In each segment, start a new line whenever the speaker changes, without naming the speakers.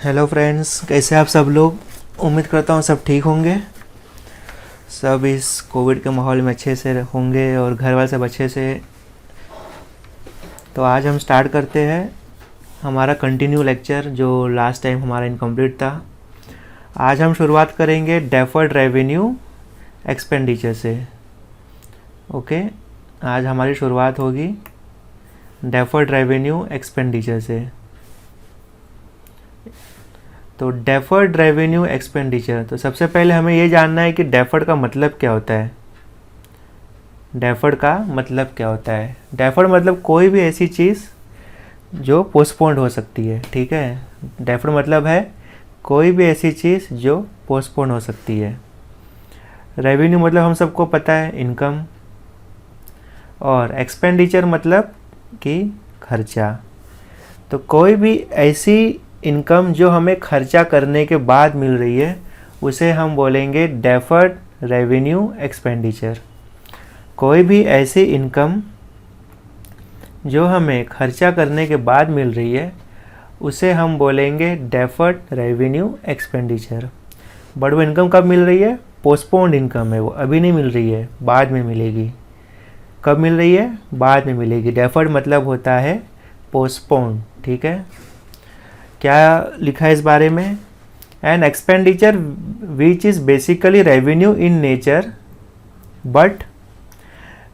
Hello friends, कैसे आप सब लोग। उम्मीद करता हूँ सब ठीक होंगे, सब इस कोविड के माहौल में अच्छे से होंगे और घर वाले सब अच्छे से। तो आज हम स्टार्ट करते हैं हमारा कंटिन्यू लेक्चर जो लास्ट टाइम हमारा इनकम्प्लीट था। आज हम शुरुआत करेंगे डेफर्ड रेवेन्यू एक्सपेंडिचर से। ओके, आज हमारी शुरुआत होगी डेफर्ड रेवेन्यू एक्सपेंडिचर से। तो डेफर्ड रेवेन्यू एक्सपेंडिचर, तो सबसे पहले हमें ये जानना है कि डेफर्ड का मतलब क्या होता है। डेफर्ड का मतलब क्या होता है? डेफर्ड मतलब कोई भी ऐसी चीज़ जो पोस्टपोन्ड हो सकती है। ठीक है, डेफर्ड मतलब है कोई भी ऐसी चीज़ जो पोस्टपोन्ड हो सकती है। रेवेन्यू मतलब हम सबको पता है इनकम, और एक्सपेंडिचर मतलब कि खर्चा। तो कोई भी ऐसी इनकम जो हमें खर्चा करने के बाद मिल रही है उसे हम बोलेंगे डेफर्ड रेवेन्यू एक्सपेंडिचर। कोई भी ऐसी इनकम जो हमें खर्चा करने के बाद मिल रही है उसे हम बोलेंगे डेफर्ड रेवेन्यू एक्सपेंडिचर। बट वो इनकम कब मिल रही है? पोस्टपोन्ड इनकम है, वो अभी नहीं मिल रही है, बाद में मिलेगी। कब मिल रही है? बाद में मिलेगी। डेफर्ड मतलब होता है पोस्टपोन्ड। ठीक है, क्या लिखा है इस बारे में? An expenditure which is basically revenue in nature but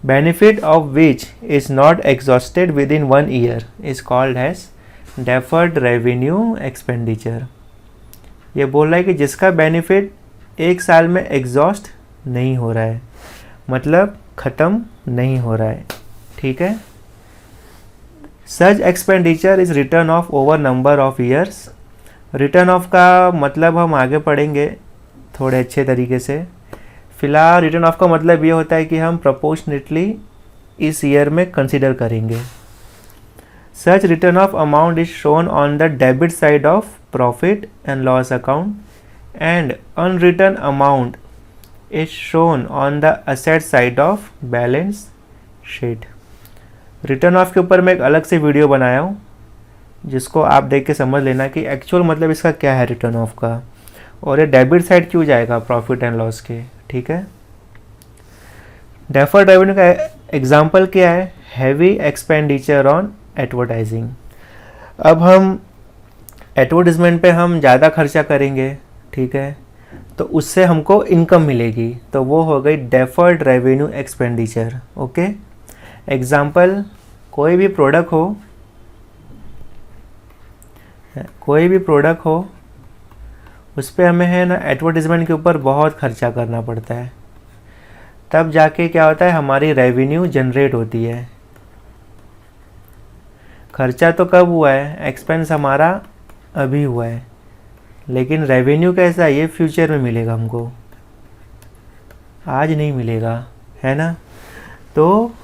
benefit of which is not exhausted within 1 year is called as deferred revenue expenditure. ये बोल रहा है कि जिसका बेनिफिट 1 साल में एग्जॉस्ट नहीं हो रहा है, मतलब ख़त्म नहीं हो रहा है। ठीक है, such expenditure is written off over number of years. Written off का मतलब हम आगे पढ़ेंगे थोड़े अच्छे तरीके से। फिलहाल रिटर्न ऑफ का मतलब ये होता है कि हम प्रोपोर्शनेटली इस ईयर में कंसिडर करेंगे। Such return of amount is shown on the debit side of profit and loss account and unreturned amount is shown on the asset side of balance sheet. Return of के ऊपर मैं एक अलग से video बनाया हूँ जिसको आप देख के समझ लेना कि एक्चुअल मतलब इसका क्या है रिटर्न ऑफ का, और ये डेबिट साइड क्यों जाएगा प्रॉफिट एंड लॉस के। ठीक है, डेफर्ड रेवेन्यू का एग्जांपल क्या है? Heavy expenditure on advertising. अब हम एडवर्टाइजमेंट पे हम ज़्यादा खर्चा करेंगे, ठीक है, तो उससे हमको इनकम मिलेगी, तो वो हो गई deferred revenue expenditure. Okay, example, कोई भी प्रोडक्ट हो उस पर हमें है ना एडवर्टाइजमेंट के ऊपर बहुत खर्चा करना पड़ता है, तब जाके क्या होता है हमारी रेवेन्यू जनरेट होती है। खर्चा तो कब हुआ है? एक्सपेंस हमारा अभी हुआ है, लेकिन रेवेन्यू कैसा है? ये फ्यूचर में मिलेगा हमको, आज नहीं मिलेगा, है ना। तो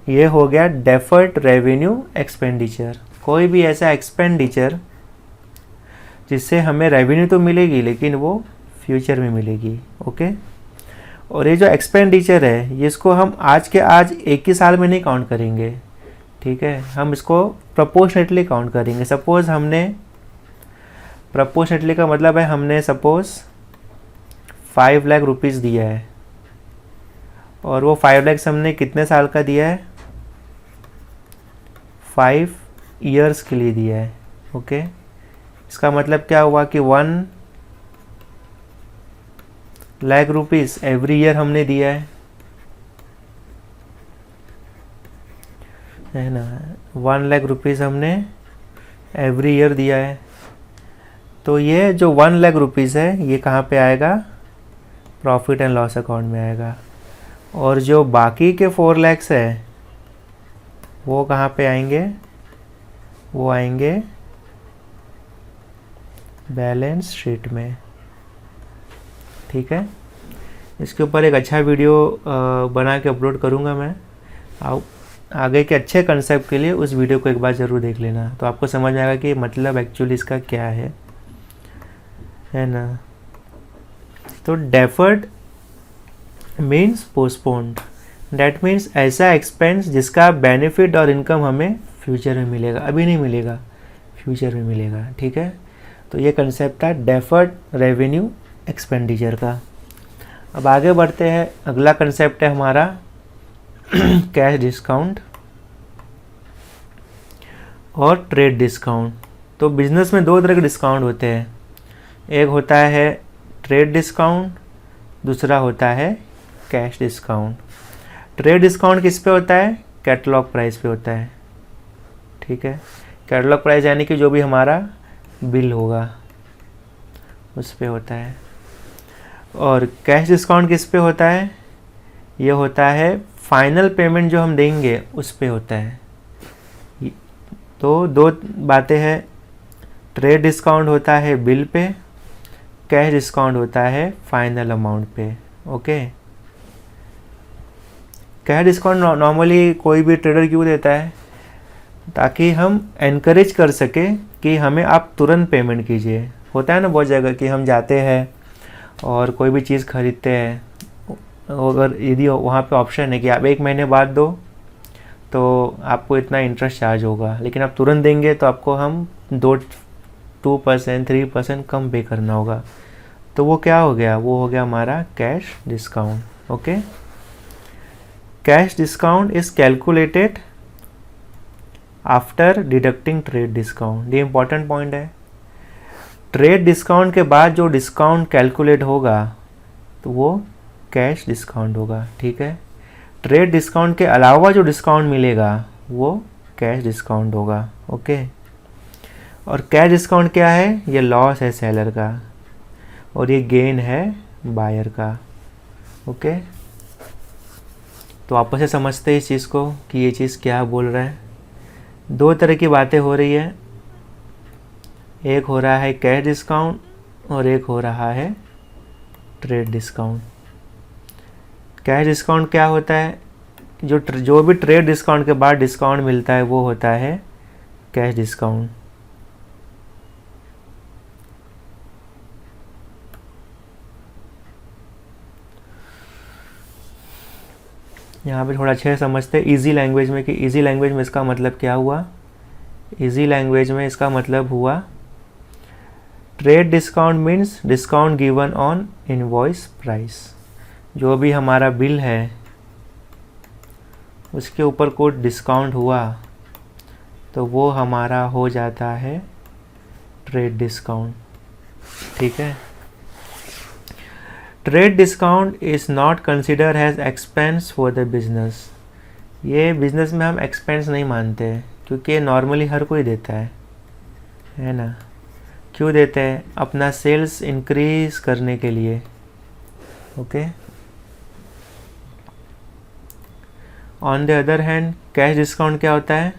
ये हो गया डेफर्ड रेवेन्यू एक्सपेंडिचर। कोई भी ऐसा एक्सपेंडिचर जिससे हमें रेवेन्यू तो मिलेगी लेकिन वो फ्यूचर में मिलेगी। ओके, और ये जो एक्सपेंडिचर है ये इसको हम आज के आज एक ही साल में नहीं काउंट करेंगे। ठीक है, हम इसको प्रोपोर्शनेटली काउंट करेंगे। सपोज़ हमने, प्रोपोर्शनेटली का मतलब है हमने सपोज़ 5 लाख रुपीज़ दिया है, और वो 5 लाख हमने कितने साल का दिया है? 5 ईयर्स के लिए दिया है। ओके, इसका मतलब क्या हुआ कि 1 लाख रुपीज़ एवरी ईयर हमने दिया है ना। 1 लाख रुपीज़ हमने एवरी ईयर दिया है, तो ये जो 1 लाख रुपीज़ है ये कहाँ पे आएगा? प्रॉफिट एंड लॉस अकाउंट में आएगा। और जो बाकी के 4 लैक्स है वो कहाँ पे आएंगे? वो आएंगे बैलेंस शीट में। ठीक है, इसके ऊपर एक अच्छा वीडियो बना के अपलोड करूँगा मैं। आगे के अच्छे कंसेप्ट के लिए उस वीडियो को एक बार ज़रूर देख लेना, तो आपको समझ आएगा कि मतलब एक्चुअली इसका क्या है ना। तो deferred means postponed. That means ऐसा एक्सपेंस जिसका बेनिफिट और इनकम हमें फ्यूचर में मिलेगा, अभी नहीं मिलेगा, फ्यूचर में मिलेगा। ठीक है, तो ये कंसेप्ट था डेफर्ड रेवेन्यू एक्सपेंडिचर का। अब आगे बढ़ते हैं, अगला कंसेप्ट है हमारा कैश डिस्काउंट और ट्रेड डिस्काउंट। तो बिजनेस में दो तरह के डिस्काउंट होते हैं, एक होता है ट्रेड डिस्काउंट, दूसरा होता है कैश डिस्काउंट। ट्रेड डिस्काउंट किस पे होता है? कैटलॉग प्राइस पे होता है, ठीक है। कैटलॉग प्राइस यानी कि जो भी हमारा बिल होगा उस पे होता है। और कैश डिस्काउंट किस पे होता है? ये होता है फाइनल पेमेंट जो हम देंगे उस पे होता है। तो दो बातें हैं, ट्रेड डिस्काउंट होता है बिल पे, कैश डिस्काउंट होता है फाइनल अमाउंट पे। ओके, कैश डिस्काउंट नॉर्मली कोई भी ट्रेडर क्यों देता है? ताकि हम एनकरेज कर सके कि हमें आप तुरंत पेमेंट कीजिए। होता है ना बहुत जगह कि हम जाते हैं और कोई भी चीज़ खरीदते हैं, अगर यदि वहाँ पे ऑप्शन है कि आप 1 महीने बाद दो तो आपको इतना इंटरेस्ट चार्ज होगा, लेकिन आप तुरंत देंगे तो आपको हम 2% 3% कम पे करना होगा। तो वो क्या हो गया? वो हो गया हमारा cash discount. Okay, cash discount is calculated after deducting trade discount. ये इंपॉर्टेंट पॉइंट है। ट्रेड डिस्काउंट के बाद जो डिस्काउंट कैलकुलेट होगा तो वो कैश डिस्काउंट होगा, ठीक है। ट्रेड डिस्काउंट के अलावा जो डिस्काउंट मिलेगा वो कैश डिस्काउंट होगा। ओके, और कैश डिस्काउंट क्या है? ये लॉस है सेलर का और ये गेन है बायर का। ओके, तो आपस से समझते हैं इस चीज़ को कि ये चीज़ क्या बोल रहा है। दो तरह की बातें हो रही है, एक हो रहा है कैश डिस्काउंट और एक हो रहा है ट्रेड डिस्काउंट। कैश डिस्काउंट क्या होता है? जो भी ट्रेड डिस्काउंट के बाद डिस्काउंट मिलता है वो होता है कैश डिस्काउंट। यहाँ पे थोड़ा अच्छे से समझते हैं इजी लैंग्वेज में कि इजी लैंग्वेज में इसका मतलब क्या हुआ। इजी लैंग्वेज में इसका मतलब हुआ trade discount means discount given on invoice price. जो भी हमारा बिल है उसके ऊपर कोई डिस्काउंट हुआ तो वो हमारा हो जाता है ट्रेड डिस्काउंट, ठीक है। Trade discount is not consider as expense for the business. ये बिजनेस में हम एक्सपेंस नहीं मानते क्योंकि नॉर्मली हर कोई देता है ना। क्यों देते हैं? अपना सेल्स इंक्रीज करने के लिए। Okay, on the other hand cash discount क्या होता है?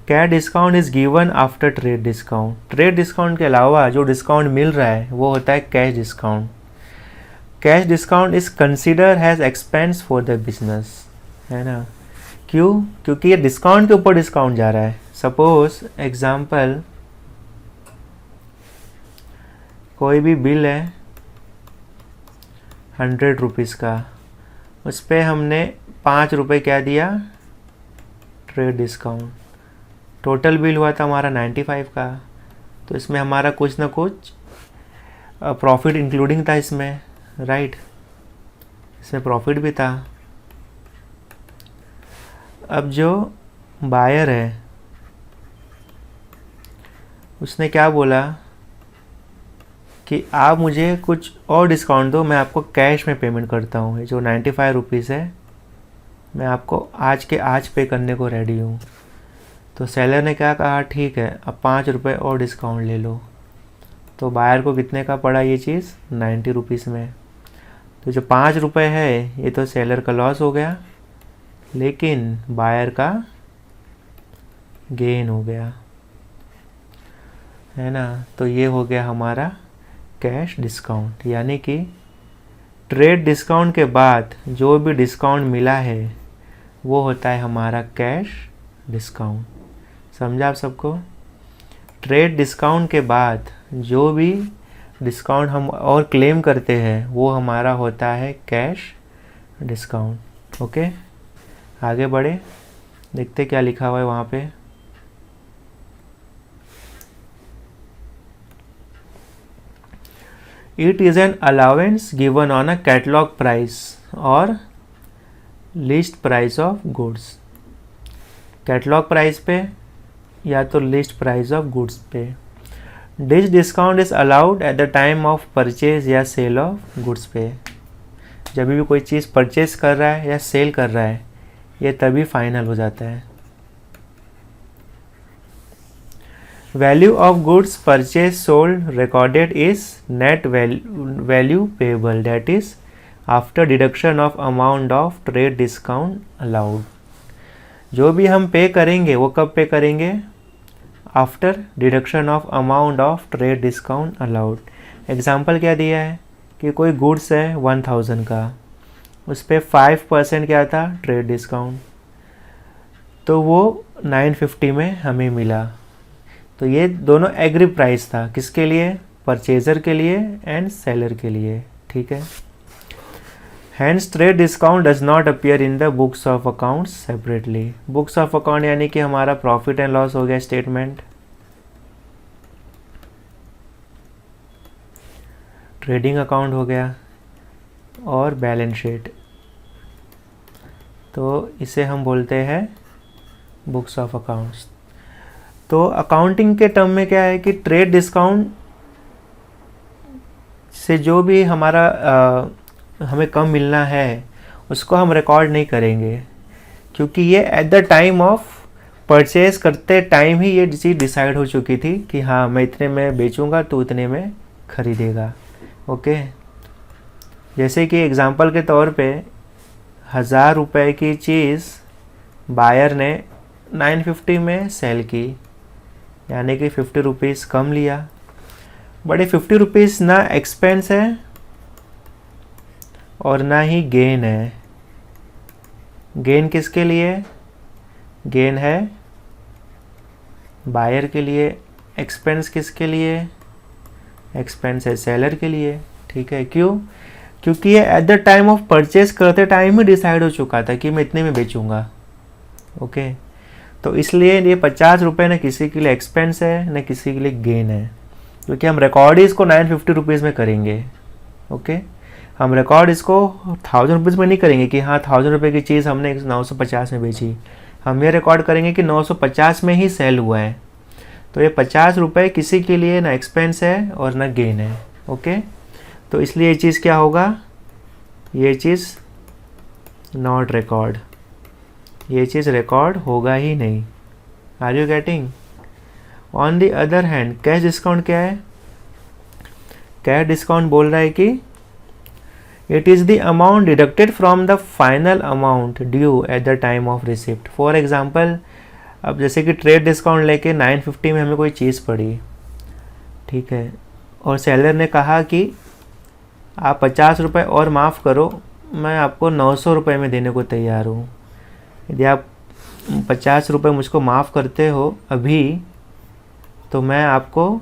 Cash discount is given after trade discount. Trade discount के अलावा जो डिस्काउंट मिल रहा है वो होता है cash discount. Cash discount is consider has expense for the business, है ना। क्यों? क्योंकि ये डिस्काउंट के ऊपर डिस्काउंट जा रहा है। सपोज एग्जांपल, कोई भी बिल है 100 रुपीज़ का, उस पर हमने 5 रुपये क्या दिया? Trade discount. टोटल बिल हुआ था हमारा 95 का, तो इसमें हमारा कुछ ना कुछ प्रॉफिट इंक्लूडिंग था इसमें, राइट। इसमें प्रॉफिट भी था। अब जो बायर है उसने क्या बोला कि आप मुझे कुछ और डिस्काउंट दो, मैं आपको कैश में पेमेंट करता हूँ। ये जो 95 रुपीज़ है मैं आपको आज के आज पे करने को रेडी हूँ। तो सेलर ने क्या कहा? ठीक है, अब 5 रुपये और डिस्काउंट ले लो। तो बायर को कितने का पड़ा ये चीज़? 90 रुपीज़ में। तो जो 5 रुपये है ये तो सेलर का लॉस हो गया, लेकिन बायर का गेन हो गया, है ना। तो ये हो गया हमारा कैश डिस्काउंट। यानी कि ट्रेड डिस्काउंट के बाद जो भी डिस्काउंट मिला है वो होता है हमारा कैश डिस्काउंट। समझा आप सबको? ट्रेड डिस्काउंट के बाद जो भी डिस्काउंट हम और क्लेम करते हैं वो हमारा होता है कैश डिस्काउंट। ओके, आगे बढ़े, देखते क्या लिखा हुआ है वहाँ पे। It is an allowance given on a catalogue price और list price of goods. Catalogue price पे या तो लिस्ट प्राइस ऑफ गुड्स पे। This discount is allowed at the time of purchase या सेल ऑफ गुड्स पे। जब भी कोई चीज़ परचेज कर रहा है या सेल कर रहा है ये तभी फाइनल हो जाता है। Value of goods purchase sold recorded is net value payable, that is after deduction of amount of trade discount allowed. जो भी हम पे करेंगे वो कब पे करेंगे? After deduction of amount of trade discount allowed. Example क्या दिया है कि कोई गुड्स है 1000 का, उस पर 5% क्या था? ट्रेड डिस्काउंट, तो वो 950 में हमें मिला। तो ये दोनों एग्री प्राइस था, किसके लिए? परचेजर के लिए एंड सेलर के लिए। ठीक है। Hence trade discount does not appear in the books of accounts separately. Books of account यानी कि हमारा प्रॉफिट एंड लॉस हो गया स्टेटमेंट, ट्रेडिंग अकाउंट हो गया और बैलेंस शीट, तो इसे हम बोलते हैं बुक्स ऑफ अकाउंट्स। तो अकाउंटिंग के टर्म में क्या है कि ट्रेड डिस्काउंट से जो भी हमारा हमें कम मिलना है उसको हम रिकॉर्ड नहीं करेंगे, क्योंकि ये eight the time of purchase करते टाइम ही ये चीज़ डिसाइड हो चुकी थी कि हाँ मैं इतने में बेचूंगा तो इतने में खरीदेगा। ओके। जैसे कि एग्जांपल के तौर पे 1000 रुपये की चीज़ बायर ने 950 में सेल की, यानी कि 50 रुपीज़ कम लिया। बट ये 50 रुपीज़ ना एक्सपेंस है और ना ही गेन है। गेन किसके लिए? गेन है बायर के लिए। एक्सपेंस किसके लिए? एक्सपेंस है सेलर के लिए। ठीक है। क्यों? क्योंकि ये eight the time of purchase करते टाइम ही डिसाइड हो चुका था कि मैं इतने में बेचूंगा। ओके। तो इसलिए ये 50 रुपये न किसी के लिए एक्सपेंस है न किसी के लिए गेन है, क्योंकि हम रिकॉर्ड ही इसको 950 रुपीज़ में करेंगे। ओके। हम रिकॉर्ड इसको 1000 रुपीज़ में नहीं करेंगे कि हाँ 1000 रुपये की चीज़ हमने 950 में बेची। हम ये रिकॉर्ड करेंगे कि 950 में ही सेल हुआ है। तो ये 50 रुपये किसी के लिए ना एक्सपेंस है और ना गेन है। ओके। तो इसलिए ये चीज़ क्या होगा? ये चीज़ नॉट रिकॉर्ड, ये चीज़ रिकॉर्ड होगा ही नहीं। Are you getting? On the other hand cash discount क्या है? कैश डिस्काउंट बोल रहा है कि it is the amount deducted from the final amount due at the time of receipt. For example, अब जैसे कि ट्रेड डिस्काउंट लेके 950 में हमें कोई चीज़ पड़ी, ठीक है, और सेलर ने कहा कि आप 50 रुपये और माफ़ करो, मैं आपको 900 रुपये में देने को तैयार हूँ। यदि आप 50 रुपये मुझको माफ़ करते हो अभी, तो मैं आपको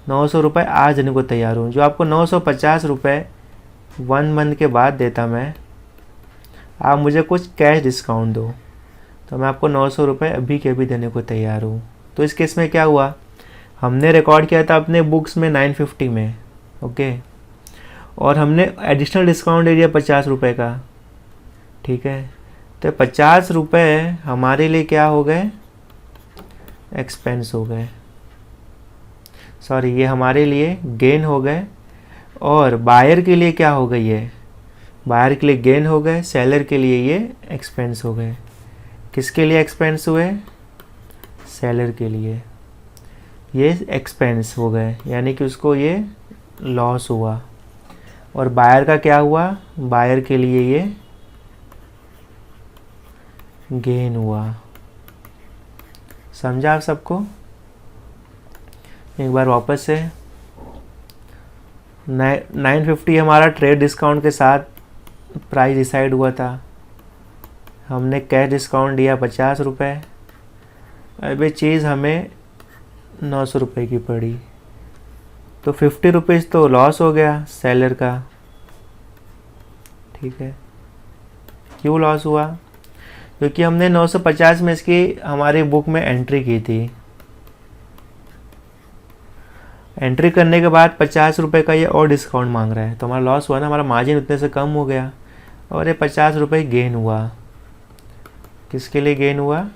900 रुपये आज देने को तैयार हूँ। जो आपको 950 रुपये 1 मंथ के बाद देता मैं, आप मुझे कुछ कैश डिस्काउंट दो, तो मैं आपको 900 रुपये अभी के अभी देने को तैयार हूँ। तो इस केस में क्या हुआ? हमने रिकॉर्ड किया था अपने बुक्स में 950 में, ओके, और हमने एडिशनल डिस्काउंट दे दिया 50 रुपये का। ठीक है। तो 50 रुपये हमारे लिए क्या हो गए? एक्सपेंस हो गए। सॉरी, ये हमारे लिए गेन हो गए। और बायर के लिए क्या हो गई है? बायर के लिए गेन हो गए, सेलर के लिए ये एक्सपेंस हो गए। किसके लिए एक्सपेंस हुए? सेलर के लिए ये एक्सपेंस हो गए, यानी कि उसको ये लॉस हुआ। और बायर का क्या हुआ? बायर के लिए ये गेन हुआ। समझा आप सबको? एक बार वापस से 950 हमारा ट्रेड डिस्काउंट के साथ प्राइस डिसाइड हुआ था। हमने कैश डिस्काउंट दिया 50 रुपये। अब ये चीज़ हमें 900 रुपये की पड़ी, तो 50 रुपीज़ तो लॉस हो गया सेलर का। ठीक है। क्यों लॉस हुआ? क्योंकि हमने 950 में इसकी हमारी बुक में एंट्री की थी। एंट्री करने के बाद 50 रुपये का ये और डिस्काउंट मांग रहा है, तो हमारा लॉस हुआ ना, हमारा मार्जिन उतने से कम हो गया और ये 50 रुपये गेन हुआ। किसके लिए गेन हुआ?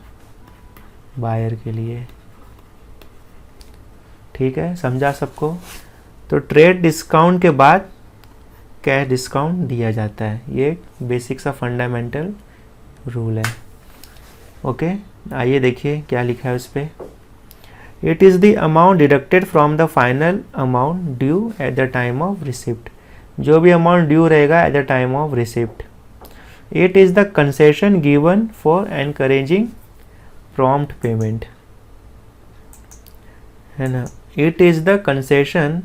बायर के लिए। ठीक है, समझा सबको? तो ट्रेड डिस्काउंट के बाद कैश डिस्काउंट दिया जाता है, ये बेसिक सा फंडामेंटल रूल है। ओके, आइए देखिए क्या लिखा है उस पर। It is the amount deducted from the final amount due at the time of receipt, जो भी अमाउंट ड्यू रहेगा eight the time of receipt. It is the concession given for encouraging prompt payment, है ना। It is the concession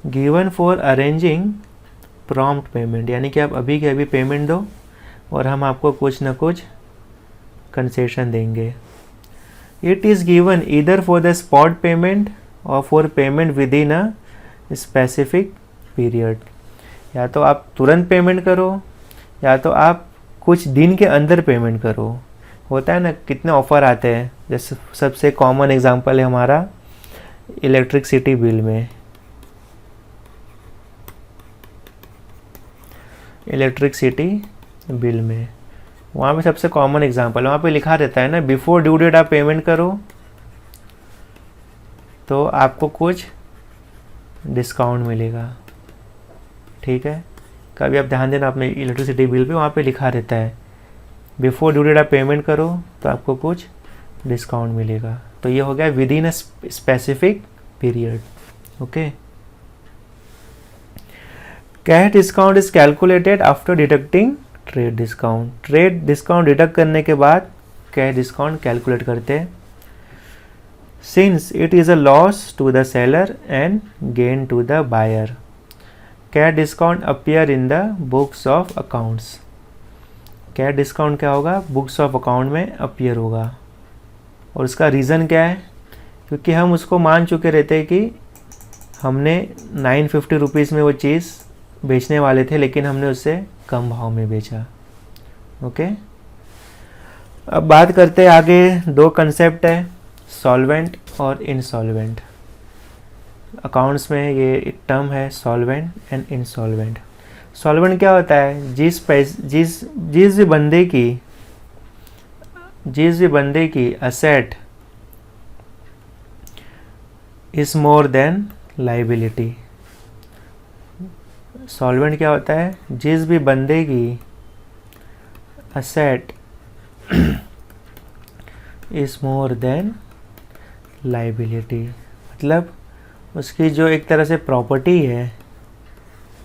given for arranging prompt payment, यानी कि आप अभी के अभी पेमेंट दो और हम आपको कुछ ना कुछ कंसेशन देंगे। It is given either for the spot payment और for payment within a specific period, या तो आप तुरंत पेमेंट करो या तो आप कुछ दिन के अंदर पेमेंट करो। होता है ना, कितने ऑफ़र आते हैं। जैसे सबसे कॉमन एग्जांपल है हमारा इलेक्ट्रिसिटी बिल में। इलेक्ट्रिसिटी बिल में वहाँ पे सबसे कॉमन एग्जांपल, वहाँ पे लिखा रहता है ना, बिफोर ड्यू डेट आप पेमेंट करो तो आपको कुछ डिस्काउंट मिलेगा। ठीक है, कभी आप ध्यान देना अपने इलेक्ट्रिसिटी बिल पे, वहाँ पे लिखा रहता है बिफोर ड्यू डेट आप पेमेंट करो तो आपको कुछ डिस्काउंट मिलेगा। तो ये हो गया within a specific period. Okay, cash discount is calculated after deducting trade discount. Trade discount deduct करने के बाद कैश डिस्काउंट कैलकुलेट करते हैं। Since it is a loss to the seller and gain to the buyer, cash discount appear in the books of accounts. Cash discount क्या होगा? Books of account में appear होगा। और उसका रीज़न क्या है? क्योंकि हम उसको मान चुके रहते हैं कि हमने 950 रुपीज़ में वो चीज़ बेचने वाले थे, लेकिन हमने उससे कम भाव में बेचा। ओके, अब बात करते हैं आगे। दो कंसेप्ट है, सॉल्वेंट और इनसॉल्वेंट। अकाउंट्स में ये एक टर्म है, सॉल्वेंट एंड इनसॉल्वेंट। सॉल्वेंट क्या होता है? जिस भी बंदे की asset is more than liability. Solvent क्या होता है? जिस भी बंदे की asset is more than liability, मतलब उसकी जो एक तरह से प्रॉपर्टी है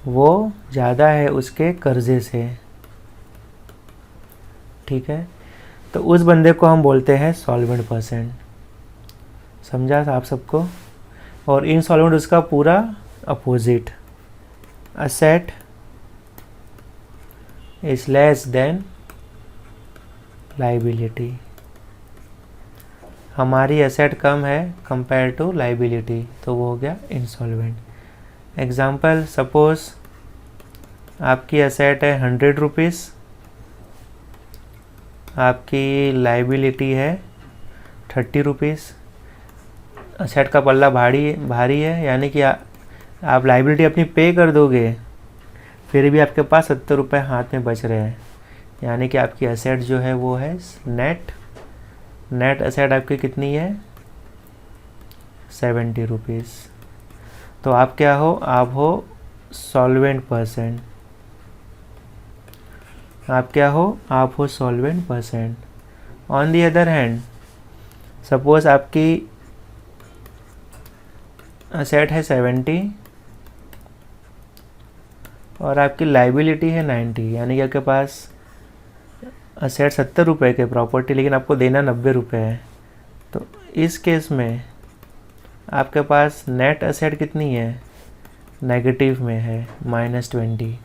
वो ज़्यादा है उसके कर्जे से। ठीक है, तो उस बंदे को हम बोलते हैं सॉल्वेंट पर्सन। समझा आप सबको? और इनसॉल्वेंट उसका पूरा opposite, asset is less than liability। हमारी एसेट कम है कंपेयर टू लाइबिलिटी, तो वो हो गया इंसॉल्वेंट। एग्जाम्पल, सपोज आपकी एसेट है 100 रुपीज़, आपकी लाइबिलिटी है 30 रुपीज़। एसेट का पल्ला भारी है, यानी कि आप लाइबिलिटी अपनी पे कर दोगे, फिर भी आपके पास 70 रुपये हाथ में बच रहे हैं, यानी कि आपकी एसेट जो है वो है नेट एसेट आपकी कितनी है? 70 रुपीज़। तो आप क्या हो? आप हो सॉल्वेंट पर्सन। आप क्या हो? आप हो solvent person. On the other hand, suppose आपकी एसेट है 70 और आपकी लाइबिलिटी है 90, यानी कि आपके पास एसेट 70 रुपये के प्रॉपर्टी, लेकिन आपको देना 90 रुपये है। तो इस केस में आपके पास नेट एसेट कितनी है? नेगेटिव में है, -20।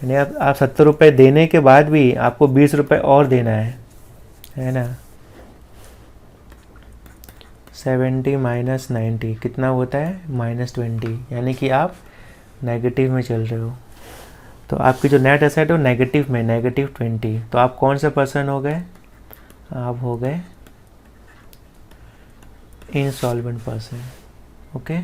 यानी आप 70 रुपये देने के बाद भी आपको 20 रुपये और देना है ना। 70 माइनस 90 कितना होता है? -20, यानी कि आप नेगेटिव में चल रहे हो। तो आपकी जो नेट एसेट है वो नेगेटिव में, -20। तो आप कौन से पर्सन हो गए? आप हो गए insolvent person. Okay.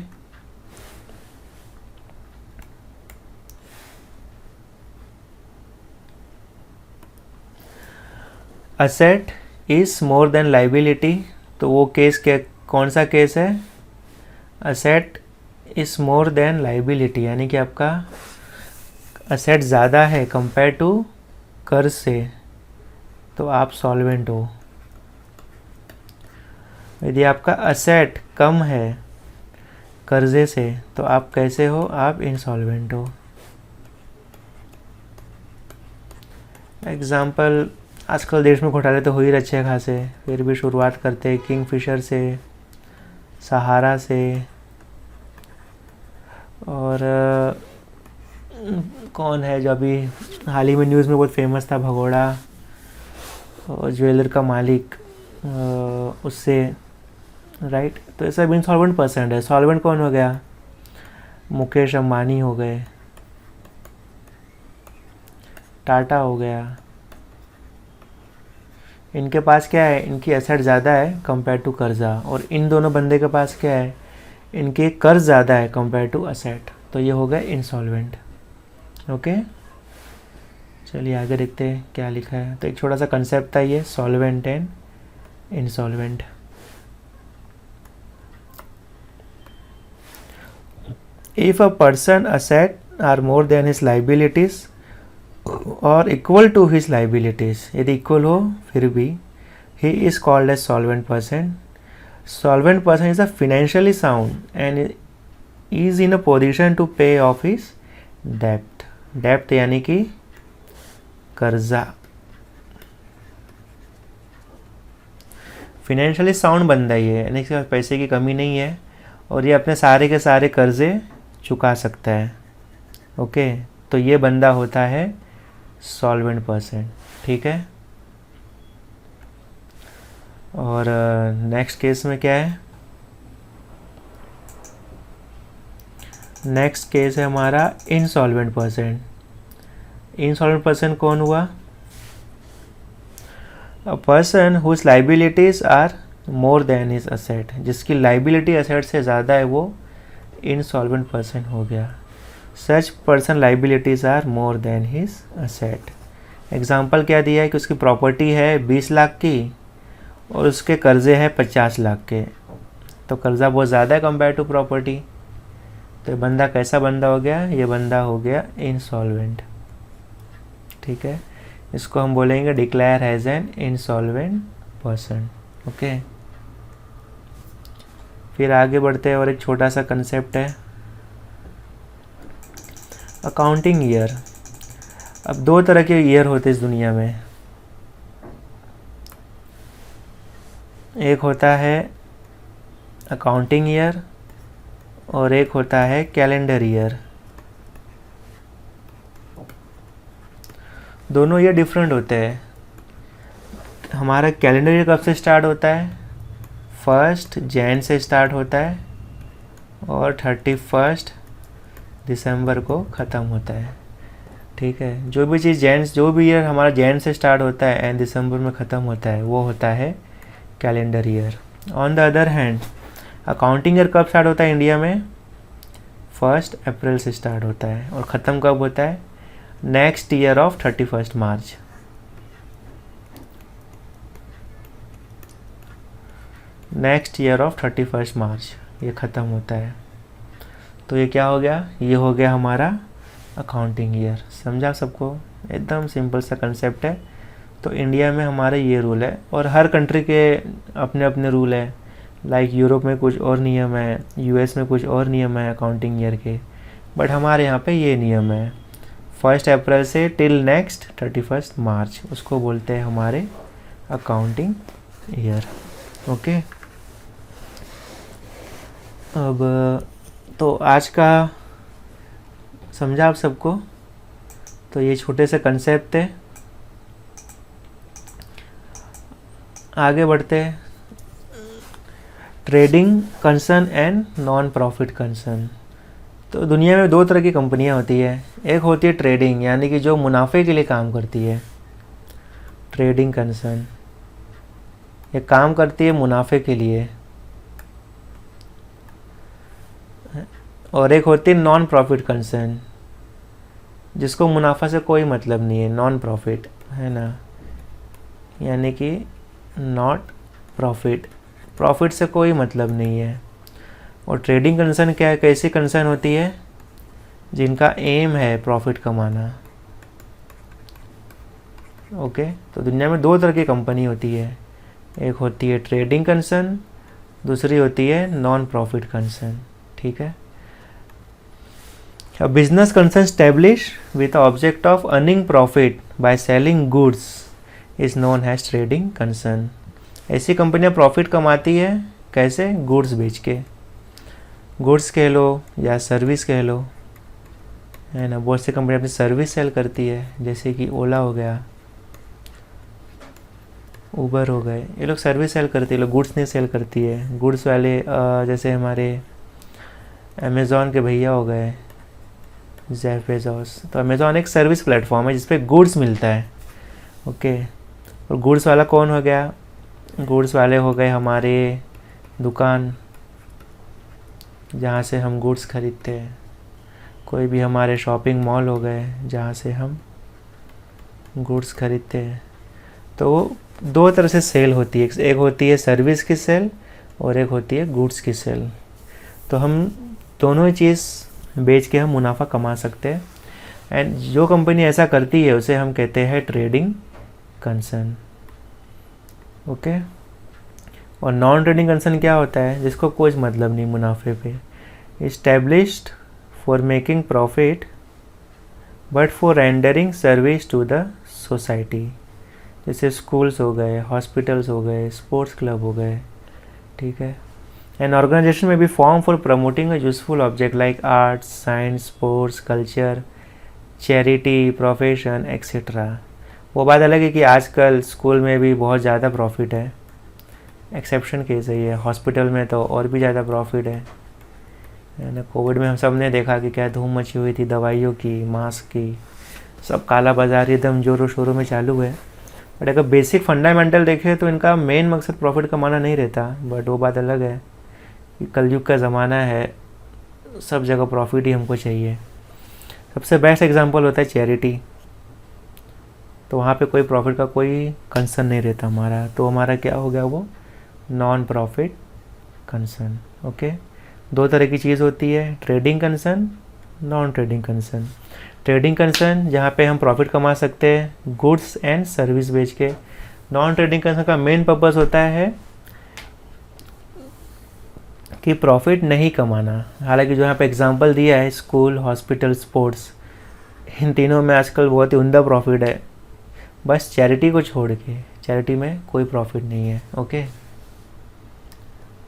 Asset is more than liability, तो वो केस क्या, कौन सा केस है? Asset is more than liability, यानी कि आपका असेट ज़्यादा है कंपेयर टू कर्ज से, तो आप सॉल्वेंट हो। यदि आपका असेट कम है कर्जे से, तो आप कैसे हो? आप इंसॉल्वेंट हो। एग्जाम्पल, आजकल देश में घोटाले तो हो ही अच्छे खासे, फिर भी शुरुआत करते हैं किंगफिशर से, सहारा से, और कौन है जो अभी हाल ही में न्यूज़ में बहुत फेमस था, भगोड़ा, और ज्वेलर का मालिक, उससे, राइट। तो ये सब इंसॉल्वेंट पर्सन है। सॉल्वेंट कौन हो गया? मुकेश अंबानी हो गए, टाटा हो गया। इनके पास क्या है? इनकी एसेट ज़्यादा है कंपेयर टू कर्जा, और इन दोनों बंदे के पास क्या है? इनके कर्ज ज़्यादा है कंपेयर टू असेट, तो ये हो गए इंसॉल्वेंट। ओके, चलिए आगे देखते हैं क्या लिखा है। तो एक छोटा सा कंसेप्ट था ये, solvent and insolvent. If a person asset are more than his liabilities or equal to his liabilities, यदि equal हो फिर भी, he is called as solvent person. Solvent person is a financially sound and is in a position to pay off his debt. Debt यानी कि कर्जा। Financially sound बंदा ही है, यानी कि पैसे की कमी नहीं है, और ये अपने सारे के सारे कर्जे चुका सकता है। ओके, तो ये बंदा होता है सॉल्वेंट पर्सन। ठीक है, और नेक्स्ट केस में क्या है? नेक्स्ट केस है हमारा इनसॉल्वेंट पर्सन। इनसॉल्वेंट पर्सन कौन हुआ? A person whose liabilities are more than his asset, जिसकी लाइबिलिटी असेट से ज़्यादा है, वो इनसॉल्वेंट पर्सन हो गया। Such person liabilities are more than his asset. Example क्या दिया है कि उसकी प्रॉपर्टी है 20 लाख की और उसके कर्जे हैं 50 लाख के, तो कर्जा बहुत ज़्यादा है कंपेयर टू प्रॉपर्टी, तो ये बंदा कैसा बंदा हो गया? ये बंदा हो गया इंसॉल्वेंट। ठीक है, इसको हम बोलेंगे declare as an insolvent person. Okay, फिर आगे बढ़ते हैं, और एक छोटा सा कंसेप्ट है अकाउंटिंग ईयर। अब दो तरह के ईयर होते हैं इस दुनिया में, एक होता है अकाउंटिंग ईयर और एक होता है कैलेंडर ईयर। दोनों ये डिफरेंट होते हैं। हमारा कैलेंडर ईयर कब से स्टार्ट होता है? 1 जनवरी से स्टार्ट होता है और 31 दिसंबर को ख़त्म होता है। ठीक है, जो भी चीज़ जो भी ईयर हमारा जनवरी से स्टार्ट होता है एंड दिसंबर में ख़त्म होता है, वो होता है calendar year. On the other hand, accounting year कब स्टार्ट होता है इंडिया में? 1 अप्रैल से स्टार्ट होता है, और ख़त्म कब होता है? Next year of 31 March. Next year of 31 मार्च ये ख़त्म होता है। तो ये क्या हो गया? ये हो गया हमारा अकाउंटिंग ईयर। समझा सबको? एकदम सिंपल सा कंसेप्ट है। तो इंडिया में हमारे ये रूल है, और हर कंट्री के अपने अपने रूल है। लाइक यूरोप में कुछ और नियम है, यूएस में कुछ और नियम है अकाउंटिंग ईयर के, बट हमारे यहाँ पे ये नियम है 1 अप्रैल से टिल नेक्स्ट 31 मार्च, उसको बोलते हैं हमारे अकाउंटिंग ईयर। ओके, अब तो आज का समझा आप सबको? तो ये छोटे से कंसेप्ट थे। आगे बढ़ते हैं, trading concern and non profit concern. तो दुनिया में दो तरह की कंपनियां होती है। एक होती है ट्रेडिंग, यानी कि जो मुनाफे के लिए काम करती है, ट्रेडिंग कंसर्न, ये काम करती है मुनाफे के लिए। और एक होती है नॉन प्रॉफिट कंसर्न, जिसको मुनाफा से कोई मतलब नहीं है, नॉन प्रॉफिट, है ना, यानी कि नॉट प्रॉफिट, प्रॉफिट से कोई मतलब नहीं है। और ट्रेडिंग कंसर्न क्या है, कैसी कंसर्न होती है, जिनका एम है प्रॉफिट कमाना। ओके, तो दुनिया में दो तरह की कंपनी होती है, एक होती है ट्रेडिंग कंसर्न, दूसरी होती है नॉन प्रॉफिट कंसर्न। ठीक है, A business concern established with the object of earning profit by selling goods is known as trading concern. ऐसी कंपनियां प्रॉफिट कमाती है कैसे, गुड्स बेच के, गुड्स कह लो या सर्विस कह लो, है ना। बहुत सी कंपनी अपनी सर्विस सेल करती है, जैसे कि ओला हो गया, उबर हो गए, ये लोग सर्विस सेल करती है, लोग गुड्स नहीं सेल करती है। गुड्स वाले जैसे हमारे अमेज़ॉन के भैया हो गए, जेफ बेजोस। तो अमेज़ॉन एक सर्विस प्लेटफॉर्म है जिसपे गुड्स मिलता है। ओके, और गुड्स वाला कौन हो गया, गुड्स वाले हो गए हमारे दुकान जहाँ से हम गुड्स खरीदते हैं, कोई भी हमारे शॉपिंग मॉल हो गए जहाँ से हम गुड्स खरीदते हैं। तो दो तरह से सेल होती है, एक होती है सर्विस की सेल और एक होती है गुड्स की सेल। तो हम दोनों ही चीज़ बेच के हम मुनाफा कमा सकते हैं। एंड जो कंपनी ऐसा करती है उसे हम कहते हैं ट्रेडिंग कंसर्न। ओके, और नॉन ट्रेडिंग कंसर्न क्या होता है, जिसको कोई मतलब नहीं मुनाफे पे, established for making profit but for rendering service to the society. जैसे स्कूल्स हो गए, हॉस्पिटल्स हो गए, स्पोर्ट्स क्लब हो गए। ठीक है, An organization may be formed for promoting a useful object like arts, science, sports, culture, charity, profession, etc. वो बात अलग है कि आजकल स्कूल में भी बहुत ज़्यादा प्रॉफिट है, एक्सेप्शन केस है ये। हॉस्पिटल में तो और भी ज़्यादा प्रॉफिट है ना। कोविड में हम सब ने देखा कि क्या धूम मची हुई थी दवाइयों की, मास्क की, सब काला बाज़ारी एकदम जोरों शोरों में चालू है। बट अगर बेसिक फंडामेंटल देखें तो इनका मेन मकसद प्रॉफिट कमाना नहीं रहता। बट वो बात अलग है, कलयुग का ज़माना है, सब जगह प्रॉफिट ही हमको चाहिए। सबसे बेस्ट एग्जांपल होता है चैरिटी, तो वहाँ पे कोई प्रॉफिट का कोई कंसर्न नहीं रहता हमारा, तो हमारा क्या हो गया, वो नॉन प्रॉफिट कंसर्न। ओके, दो तरह की चीज़ होती है, trading concern, non trading concern. Trading concern जहाँ पे हम प्रॉफिट कमा सकते हैं गुड्स एंड सर्विस बेच के। नॉन ट्रेडिंग कंसर्न का मेन पर्पस होता है कि प्रॉफिट नहीं कमाना। हालांकि जो यहाँ पे एग्जांपल दिया है स्कूल, हॉस्पिटल, स्पोर्ट्स, इन तीनों में आजकल बहुत ही उम्दा प्रॉफिट है, बस चैरिटी को छोड़ के, चैरिटी में कोई प्रॉफिट नहीं है। ओके,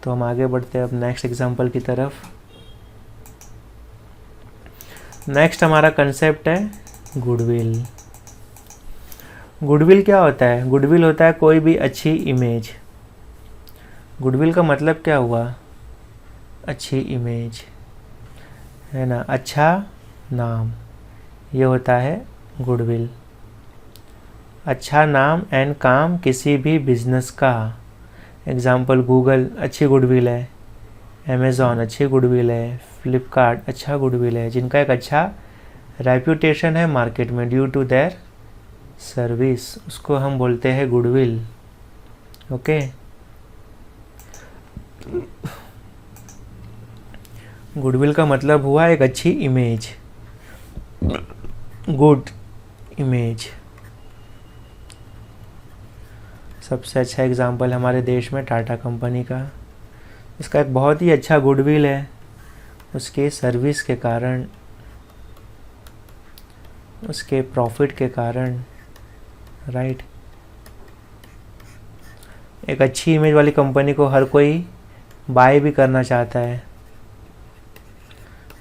तो हम आगे बढ़ते हैं अब नेक्स्ट एग्जांपल की तरफ। नेक्स्ट हमारा कंसेप्ट है गुडविल। गुडविल क्या होता है, गुडविल होता है कोई भी अच्छी इमेज। गुडविल का मतलब क्या हुआ, अच्छी इमेज, है ना, अच्छा नाम, ये होता है गुडविल। अच्छा नाम एंड काम किसी भी बिजनेस का, एग्जाम्पल गूगल अच्छी गुडविल है, अमेज़ॉन अच्छी गुडविल है, फ्लिपकार्ट अच्छा गुडविल है, जिनका एक अच्छा रेप्यूटेशन है मार्केट में ड्यू टू देयर सर्विस, उसको हम बोलते हैं गुडविल। ओके, गुडविल का मतलब हुआ एक अच्छी इमेज, गुड इमेज। सबसे अच्छा एग्जांपल हमारे देश में टाटा कंपनी का, इसका एक बहुत ही अच्छा गुडविल है उसके सर्विस के कारण, उसके प्रॉफिट के कारण, राइट। एक अच्छी इमेज वाली कंपनी को हर कोई बाय भी करना चाहता है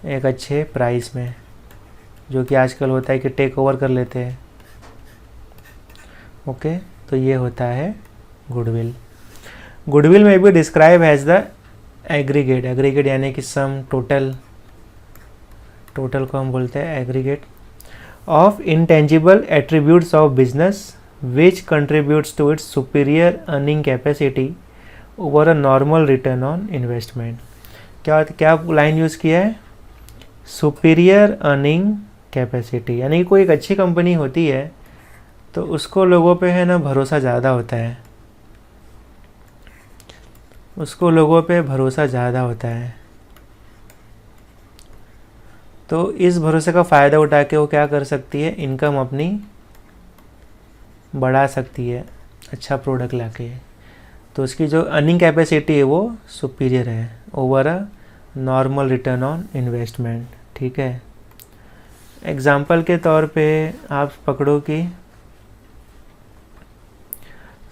एक अच्छे प्राइस में, जो कि आजकल होता है कि टेक ओवर कर लेते हैं। ओके, तो ये होता है गुडविल। गुडविल में भी describe as the aggregate, aggregate यानी कि सम, टोटल, टोटल को हम बोलते हैं aggregate of intangible attributes of business which contributes to its superior earning capacity over a normal return on investment. क्या क्या लाइन यूज़ किया है, सुपीरियर अर्निंग कैपेसिटी, यानी कि कोई एक अच्छी कंपनी होती है तो उसको लोगों पे है ना भरोसा ज़्यादा होता है, उसको लोगों पे भरोसा ज़्यादा होता है। तो इस भरोसे का फ़ायदा उठा के वो क्या कर सकती है, इनकम अपनी बढ़ा सकती है अच्छा प्रोडक्ट लाके। तो उसकी जो अर्निंग कैपेसिटी है वो सुपीरियर है over a normal return on investment. ठीक है, एग्जाम्पल के तौर पे आप पकड़ो कि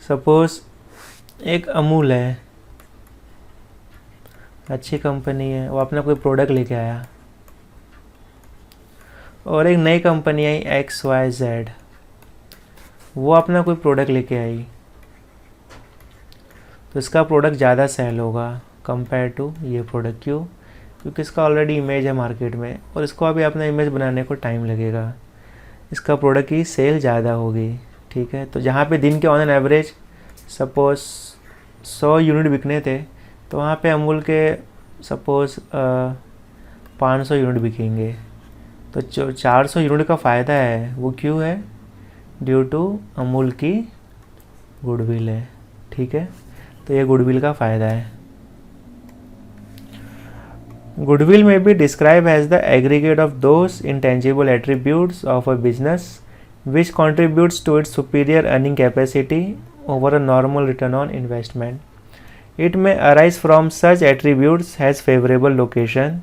सपोज़ एक अमूल है, अच्छी कंपनी है, वो अपना कोई प्रोडक्ट लेके आया, और एक नई कंपनी आई XYZ, वो अपना कोई प्रोडक्ट लेके आई, तो इसका प्रोडक्ट ज़्यादा सेल होगा कंपेयर टू ये प्रोडक्ट। क्यों? क्योंकि इसका ऑलरेडी इमेज है मार्केट में और इसको अभी अपना इमेज बनाने को टाइम लगेगा, इसका प्रोडक्ट की सेल ज़्यादा होगी। ठीक है, तो जहाँ पे दिन के on an average suppose 100 unit बिकने थे, तो वहाँ पे अमूल के सपोज़ 500 यूनिट बिकेंगे। तो जो 400 यूनिट का फ़ायदा है वो क्यों है, ड्यू टू अमूल की गुडविल है। ठीक है, तो ये गुडविल का फ़ायदा है। गुडविल में be describe as the aggregate of those intangible attributes of a business which contributes to its superior earning capacity over a normal return on investment. It may arise from such attributes as favorable location,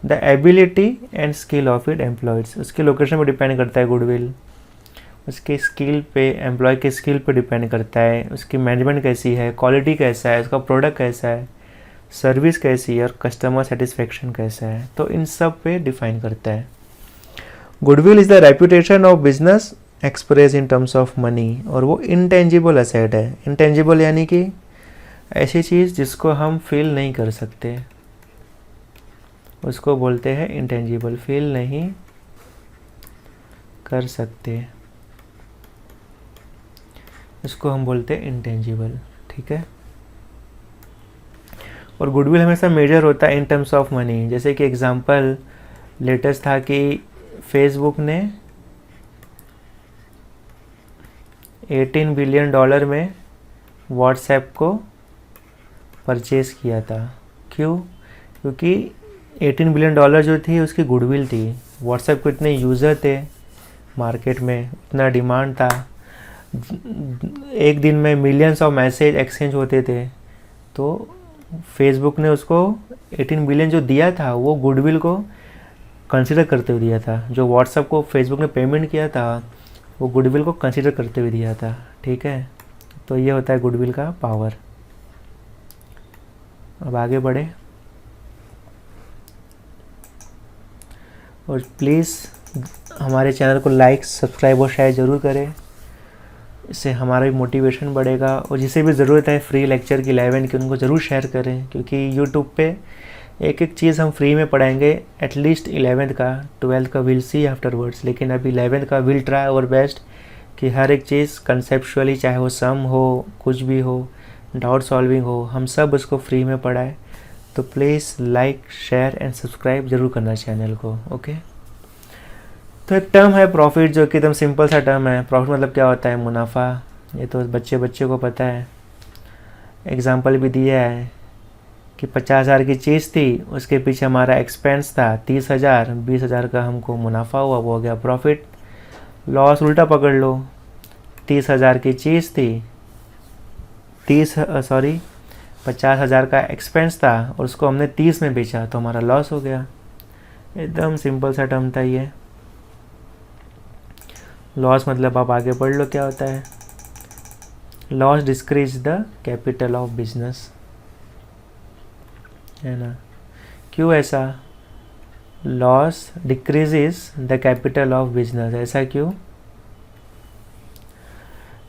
the ability and skill of its employees. उसके location पे depend करता है goodwill, उसके skill पे, employ के skill पे depend करता है, उसकी मैनेजमेंट कैसी है, क्वालिटी कैसा है, उसका प्रोडक्ट कैसा है, सर्विस कैसी है और कस्टमर सेटिस्फेक्शन कैसा है, तो इन सब पे डिफाइन करता है। Goodwill is the reputation of business express in terms of money, और वो इंटेंजिबल एसेट है। इंटेंजिबल यानी कि ऐसी चीज़ जिसको हम फील नहीं कर सकते, उसको बोलते हैं इंटेंजिबल, फील नहीं कर सकते, इसको हम बोलते हैं इंटेंजिबल। ठीक है, और गुडविल हमेशा मेजर होता है इन टर्म्स ऑफ मनी। जैसे कि एग्जांपल लेटेस्ट था कि फेसबुक ने $18 बिलियन में व्हाट्सएप को परचेज़ किया था। क्यों? क्योंकि $18 बिलियन जो थी उसकी गुडविल थी, व्हाट्सएप को इतने यूज़र थे मार्केट में, उतना डिमांड था, एक दिन में मिलियंस ऑफ मैसेज एक्सचेंज होते थे, तो फेसबुक ने उसको 18 बिलियन जो दिया था वो गुडविल को कंसिडर करते हुए दिया था। जो व्हाट्सएप को फेसबुक ने पेमेंट किया था वो गुडविल को कंसिडर करते हुए दिया था। ठीक है, तो ये होता है गुडविल का पावर। अब आगे बढ़े, और प्लीज़ हमारे चैनल को लाइक, सब्सक्राइब और शेयर ज़रूर करें, इससे हमारा भी मोटिवेशन बढ़ेगा। और जिसे भी ज़रूरत है फ्री लेक्चर की 11 की, उनको ज़रूर शेयर करें, क्योंकि यूट्यूब पे एक एक चीज़ हम फ्री में पढ़ाएंगे। एटलीस्ट 11th का, 12th का विल सी आफ्टरवर्ड्स, लेकिन अभी 11th का विल ट्राई और बेस्ट कि हर एक चीज़ कंसेप्चुअली, चाहे वो सम हो, कुछ भी हो, डाउट सॉल्विंग हो, हम सब उसको फ्री में पढ़ाएं। तो please like, share and subscribe ज़रूर करना चैनल को। ओके, तो एक टर्म है प्रॉफिट, जो कि एकदम सिंपल सा टर्म है। प्रॉफिट मतलब क्या होता है, मुनाफा। ये तो बच्चे को पता है, एग्जाम्पल भी दिया है कि 50,000 की चीज़ थी, उसके पीछे हमारा एक्सपेंस था 30,000, 20,000 का हमको मुनाफा हुआ, वो हो गया प्रॉफिट। लॉस उल्टा पकड़ लो, 30,000 की चीज़ थी, 50,000 का एक्सपेंस था और उसको हमने 30 में बेचा, तो हमारा लॉस हो गया। एकदम सिंपल सा टर्म था ये। लॉस मतलब आप आगे पढ़ लो क्या होता है। Loss decrease the capital of business, है ना। क्यों ऐसा? Loss decreases the capital of business, ऐसा क्यों?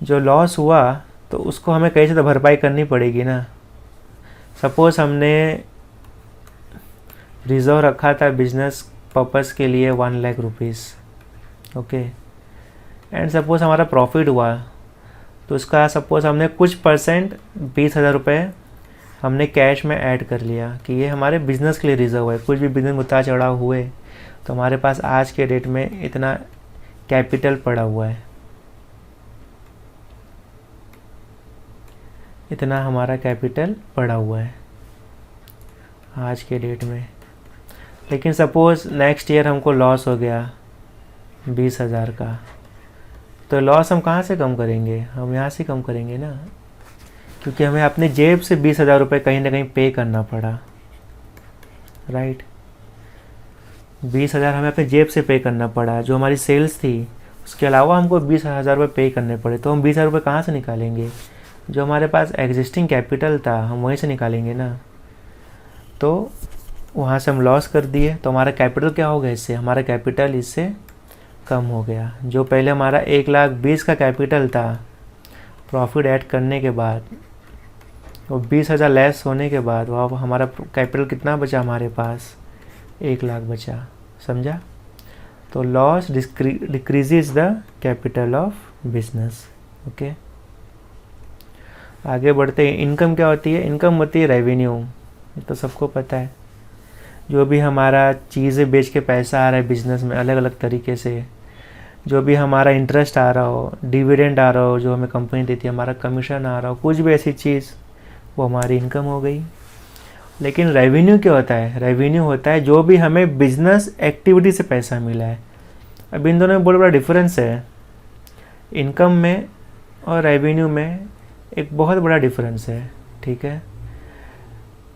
जो लॉस हुआ तो उसको हमें कहीं से तो भरपाई करनी पड़ेगी ना। सपोज़ हमने रिजर्व रखा था बिजनेस पर्पस के लिए 1 lakh rupees, okay, and suppose हमारा प्रॉफिट हुआ, तो उसका सपोज़ हमने कुछ परसेंट 20,000 रुपये हमने कैश में ऐड कर लिया कि ये हमारे बिजनेस के लिए रिजर्व है, कुछ भी बिजनेस उतार चढ़ाव हुए तो हमारे पास आज के डेट में इतना कैपिटल पड़ा हुआ है, इतना हमारा कैपिटल पड़ा हुआ है आज के डेट में। लेकिन सपोज़ नेक्स्ट ईयर हमको लॉस हो गया 20,000 का, तो लॉस हम कहाँ से कम करेंगे? हम यहाँ से कम करेंगे ना, क्योंकि हमें अपने जेब से 20,000 रुपये कहीं ना कहीं पे करना पड़ा, राइट। 20,000 हमें अपने जेब से पे करना पड़ा, जो हमारी सेल्स थी उसके अलावा हमको 20,000 रुपये पे करने पड़े। तो हम 20,000 रुपये कहाँ से निकालेंगे? जो हमारे पास एग्जिस्टिंग कैपिटल था हम वहीं से निकालेंगे ना। तो वहाँ से हम लॉस कर दिए, तो हमारा कैपिटल क्या हो गया? इससे हमारा कैपिटल इससे कम हो गया। जो पहले हमारा 1,20,000 का कैपिटल था, प्रॉफिट ऐड करने के बाद वो 20,000 लेस होने के बाद वहाँ हमारा कैपिटल कितना बचा? हमारे पास 1,00,000 बचा। समझा? तो loss decreases the capital of business. Okay, आगे बढ़ते हैं। इनकम क्या होती है? इनकम होती है रेवेन्यू, ये तो सबको पता है। जो भी हमारा चीज़ें बेच के पैसा आ रहा है बिजनेस में अलग अलग तरीके से, जो भी हमारा इंटरेस्ट आ रहा हो, डिविडेंड आ रहा हो जो हमें कंपनी देती है, हमारा कमीशन आ रहा हो, कुछ भी ऐसी चीज़, वो हमारी इनकम हो गई। लेकिन रेवेन्यू क्या होता है? रेवेन्यू होता है जो भी हमें बिजनेस एक्टिविटी से पैसा मिला है। अब इन दोनों में बहुत बड़ा डिफरेंस है, इनकम में और रेवेन्यू में एक बहुत बड़ा डिफरेंस है, ठीक है।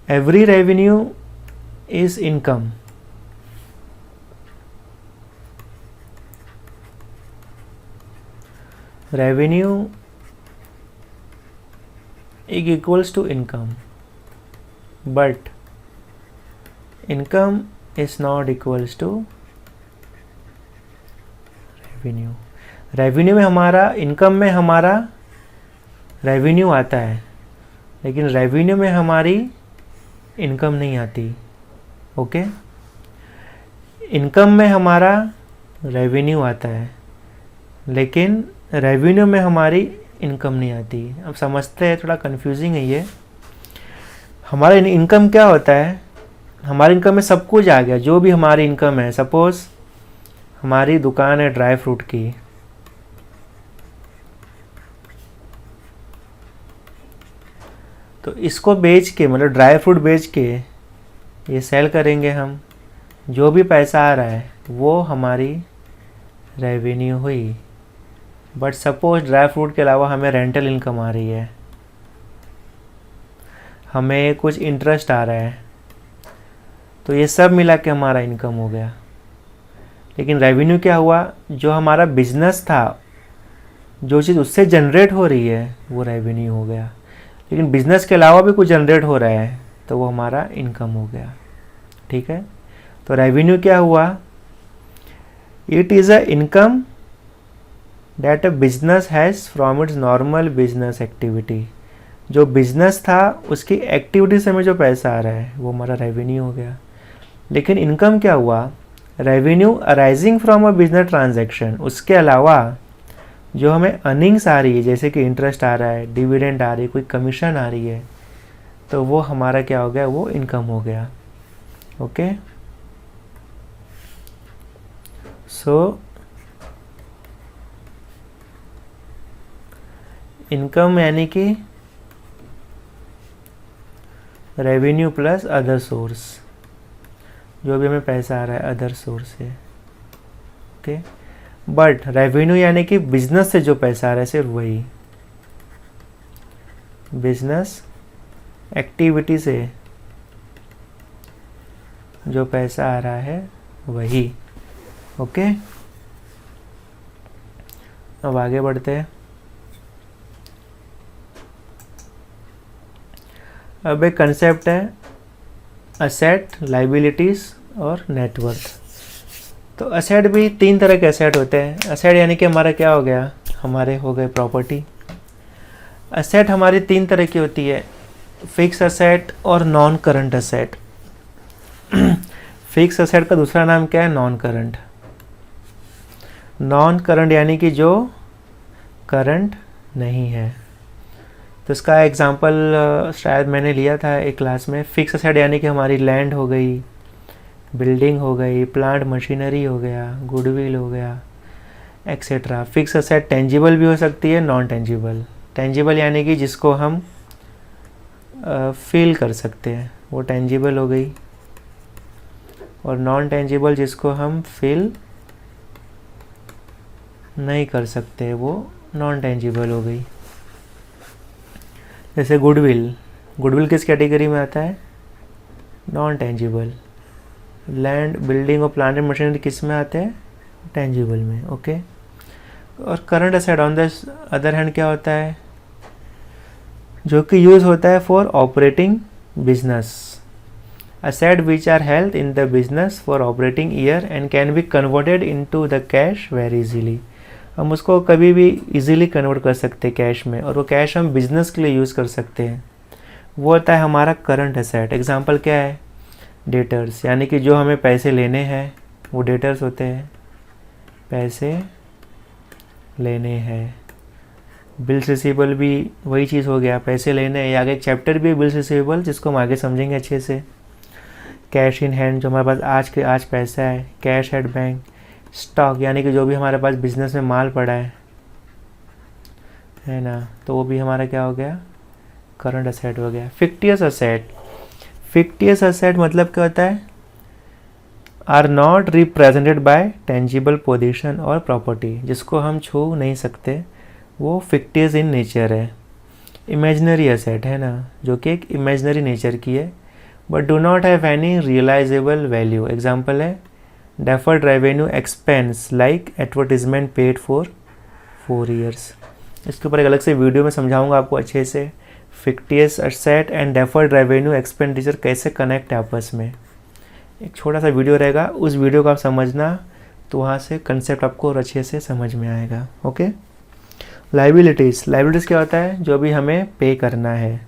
Every revenue is income, revenue is equals to income, but income is not equals to revenue. Revenue में हमारा, इनकम में हमारा रेवेन्यू आता है, लेकिन रेवेन्यू में हमारी इनकम नहीं आती। ओके, इनकम में हमारा रेवेन्यू आता है, लेकिन रेवेन्यू में हमारी इनकम नहीं आती। अब समझते हैं, थोड़ा कंफ्यूजिंग है ये। हमारा इनकम क्या होता है? हमारी इनकम में सब कुछ आ गया, जो भी हमारी इनकम है। सपोज़ हमारी दुकान है ड्राई फ्रूट की, तो इसको बेच के, मतलब ड्राई फ्रूट बेच के ये सेल करेंगे हम, जो भी पैसा आ रहा है वो हमारी रेवेन्यू हुई। बट सपोज ड्राई फ्रूट के अलावा हमें रेंटल इनकम आ रही है, हमें कुछ इंटरेस्ट आ रहा है, तो ये सब मिला के हमारा इनकम हो गया। लेकिन रेवेन्यू क्या हुआ? जो हमारा बिजनेस था, जो चीज़ उससे जनरेट हो रही है वो रेवेन्यू हो गया। लेकिन बिजनेस के अलावा भी कुछ जनरेट हो रहा है तो वो हमारा इनकम हो गया, ठीक है। तो रेवेन्यू क्या हुआ? It is a income that a business has from its normal business activity। जो बिजनेस था उसकी एक्टिविटी से हमें जो पैसा आ रहा है वो हमारा रेवेन्यू हो गया। लेकिन इनकम क्या हुआ? Revenue arising from a business transaction, उसके अलावा जो हमें अर्निंग्स आ रही है, जैसे कि इंटरेस्ट आ रहा है, डिविडेंड आ रही है, कोई कमीशन आ रही है, तो वो हमारा क्या हो गया? वो इनकम हो गया। ओके, सो इनकम यानी कि रेवेन्यू प्लस अदर सोर्स, जो भी हमें पैसा आ रहा है अदर सोर्स से। ओके, बट रेवेन्यू यानी कि बिजनेस से जो पैसा आ रहा है सिर्फ वही, बिजनेस एक्टिविटी से जो पैसा आ रहा है वही। ओके, अब आगे बढ़ते हैं। अब एक कंसेप्ट है असेट, लाइबिलिटीज़ और नेटवर्थ। तो असेट भी 3 तरह के असेट होते हैं। असेट यानी कि हमारा क्या हो गया? हमारे हो गए प्रॉपर्टी। असेट हमारी 3 तरह की होती है, फिक्स असेट और non current asset. Fix asset का दूसरा नाम क्या है? Non current. नॉन करंट यानी कि जो करंट नहीं है। तो इसका एग्जांपल शायद मैंने लिया था एक क्लास में। फिक्स असेट यानी कि हमारी लैंड हो गई, बिल्डिंग हो गई, प्लांट मशीनरी हो गया, गुडविल हो गया, एक्सेट्रा। फिक्स असेट टेंजिबल भी हो सकती है, नॉन टेंजिबल। टेंजिबल यानी कि जिसको हम फील कर सकते हैं, वो टेंजिबल हो गई, और नॉन टेंजिबल जिसको हम फील नहीं कर सकते, वो नॉन टेंजिबल हो गई। जैसे गुडविल, गुडविल किस कैटेगरी में आता है? Non tangible. लैंड, बिल्डिंग और प्लांट एंड मशीनरी किस में आते हैं? टेंजिबल में। ओके। और current asset on the other hand क्या होता है? जो कि यूज़ होता है for operating business. Asset which are held in the business for operating year and can be converted into the cash very easily. हम उसको कभी भी इजीली कन्वर्ट कर सकते हैं कैश में, और वो कैश हम बिजनेस के लिए यूज़ कर सकते हैं। वो होता है हमारा करंट असेट। एग्जांपल क्या है? डेटर्स, यानी कि जो हमें पैसे लेने हैं वो डेटर्स होते हैं, पैसे लेने हैं। बिल्स रिसीवेबल भी वही चीज़ हो गया, पैसे लेने हैं। आगे एक चैप्टर भी है बिल्स रिसीवेबल, जिसको हम आगे समझेंगे अच्छे से। कैश इन हैंड, जो हमारे पास आज पैसा है। Cash at bank. स्टॉक, यानी कि जो भी हमारे पास बिजनेस में माल पड़ा है ना, तो वो भी हमारा क्या हो गया? करंट असेट हो गया। फिक्टियस असेट, फिक्टियस असेट मतलब क्या होता है? Are not represented by tangible position और प्रॉपर्टी, जिसको हम छू नहीं सकते, वो फिक्टियस इन नेचर है। इमेजिनरी असेट है ना, जो कि एक इमेजिनरी नेचर की है, but do not have any realisable value. Example है deferred revenue expense like advertisement paid for 4 years। इसके ऊपर एक अलग से वीडियो में समझाऊंगा आपको अच्छे से। Fictitious asset and deferred revenue expenditure कैसे कनेक्ट है आपस में, एक छोटा सा वीडियो रहेगा, उस वीडियो को आप समझना, तो वहाँ से कंसेप्ट आपको और अच्छे से समझ में आएगा। ओके। लाइबिलिटीज़, लाइबिलिटीज़ क्या होता है? जो भी हमें पे करना है।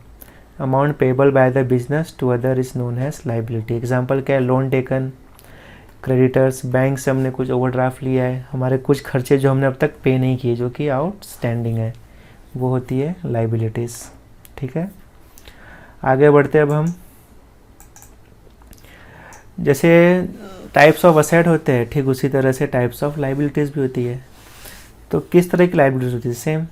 Amount payable by the business to other is known as liability. Example क्या है? लोन टेकन, क्रेडिटर्स, बैंक से हमने कुछ ओवरड्राफ्ट लिया है, हमारे कुछ खर्चे जो हमने अब तक पे नहीं किए, जो कि आउटस्टैंडिंग है, वो होती है लाइबिलिटीज़। ठीक है, आगे बढ़ते अब हम। जैसे टाइप्स ऑफ असेट होते हैं, ठीक उसी तरह से टाइप्स ऑफ लाइबिलिटीज़ भी होती है। तो किस तरह की लाइबिलिटीज़ होती है? Same,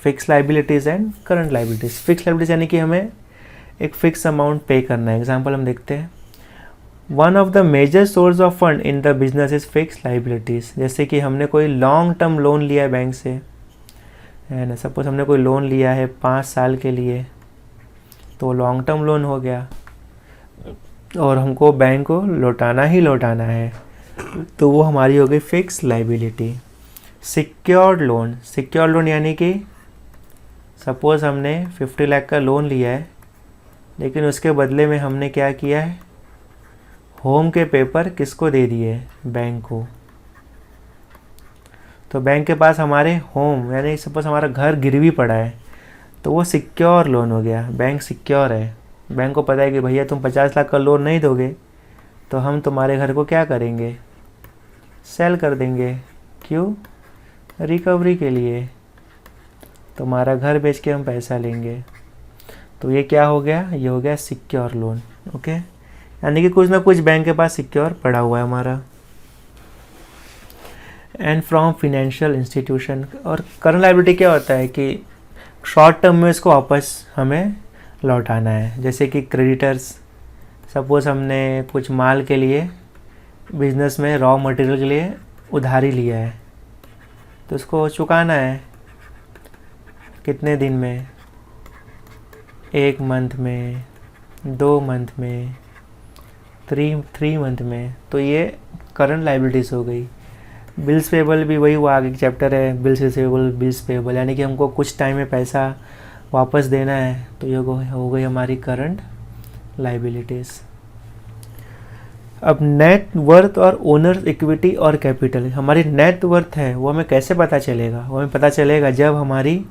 fix liabilities and current liabilities. Fix liabilities यानी कि हमें एक फिक्स अमाउंट पे करना है। एग्जाम्पल हम देखते हैं, one of the major source of fund in the business is fix liabilities. जैसे कि हमने कोई लॉन्ग टर्म लोन लिया है बैंक से, है ना, सपोज हमने कोई लोन लिया है 5 साल के लिए, तो लॉन्ग टर्म लोन हो गया, और हमको बैंक को लौटाना ही लौटाना है, तो वो हमारी हो गई fix liability. Secured loan, secured loan यानी कि सपोज हमने 50 लाख का लोन लिया है, लेकिन उसके बदले में हमने क्या किया है? होम के पेपर किसको दे दिए? बैंक को। तो बैंक के पास हमारे होम, यानी सपोज हमारा घर गिरवी पड़ा है, तो वो सिक्योर लोन हो गया। बैंक सिक्योर है, बैंक को पता है कि भैया तुम 50 लाख का लोन नहीं दोगे, तो हम तुम्हारे घर को क्या करेंगे? सेल कर देंगे। क्यों? रिकवरी के लिए, तुम्हारा घर बेच के हम पैसा लेंगे। तो ये क्या हो गया? ये हो गया सिक्योर लोन। ओके, यानी कि कुछ ना कुछ बैंक के पास सिक्योर पड़ा हुआ है हमारा। And from financial institution. और करंट लायबिलिटी क्या होता है कि शॉर्ट टर्म में इसको वापस हमें लौटाना है। जैसे कि क्रेडिटर्स, सपोज हमने कुछ माल के लिए बिजनेस में रॉ मटेरियल के लिए उधारी लिया है, तो उसको चुकाना है कितने दिन में? 1 मंथ में, 2 मंथ में, 3 मंथ में। तो ये करंट लाइबिलिटीज़ हो गई। बिल्स पेबल भी वही हुआ, आगे एक चैप्टर है बिल्स रिसीवेबल, बिल्स पेबल, यानी कि हमको कुछ टाइम में पैसा वापस देना है, तो ये हो गई हमारी करंट लाइबिलिटीज़। अब नेट वर्थ और ओनर्स इक्विटी और कैपिटल। हमारी नेट वर्थ है वो हमें कैसे पता चलेगा? वो हमें पता चलेगा जब हमारी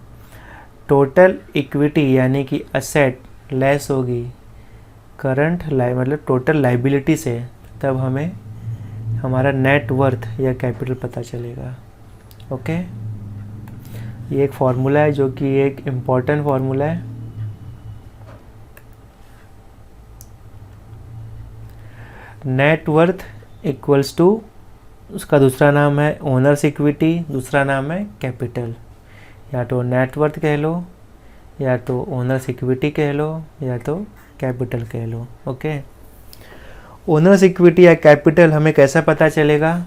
टोटल इक्विटी यानी कि असेट लेस होगी करंट मतलब टोटल लाइबिलिटी से, तब हमें हमारा नेट वर्थ या कैपिटल पता चलेगा। ओके, ये एक फार्मूला है जो कि एक इम्पॉर्टेंट फार्मूला है। नेट वर्थ इक्वल्स टू, उसका दूसरा नाम है ओनर्स इक्विटी, दूसरा नाम है कैपिटल। या तो नेट वर्थ कह लो, या तो ओनर्स इक्विटी कह लो, या तो कैपिटल कह लो। ओके, ओनर्स इक्विटी या कैपिटल हमें कैसा पता चलेगा?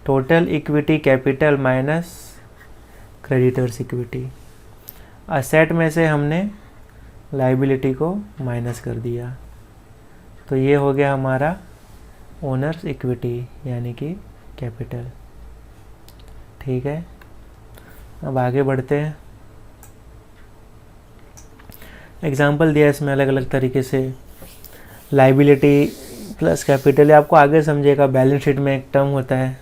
Total equity capital minus creditors equity. Asset में से हमने लाइबिलिटी को माइनस कर दिया, तो ये हो गया हमारा ओनर्स इक्विटी यानी कि कैपिटल। ठीक है, अब आगे बढ़ते हैं। एग्जाम्पल दिया इसमें अलग अलग तरीके से, लाइबिलिटी प्लस कैपिटल। आपको आगे समझेगा, बैलेंस शीट में एक टर्म होता है,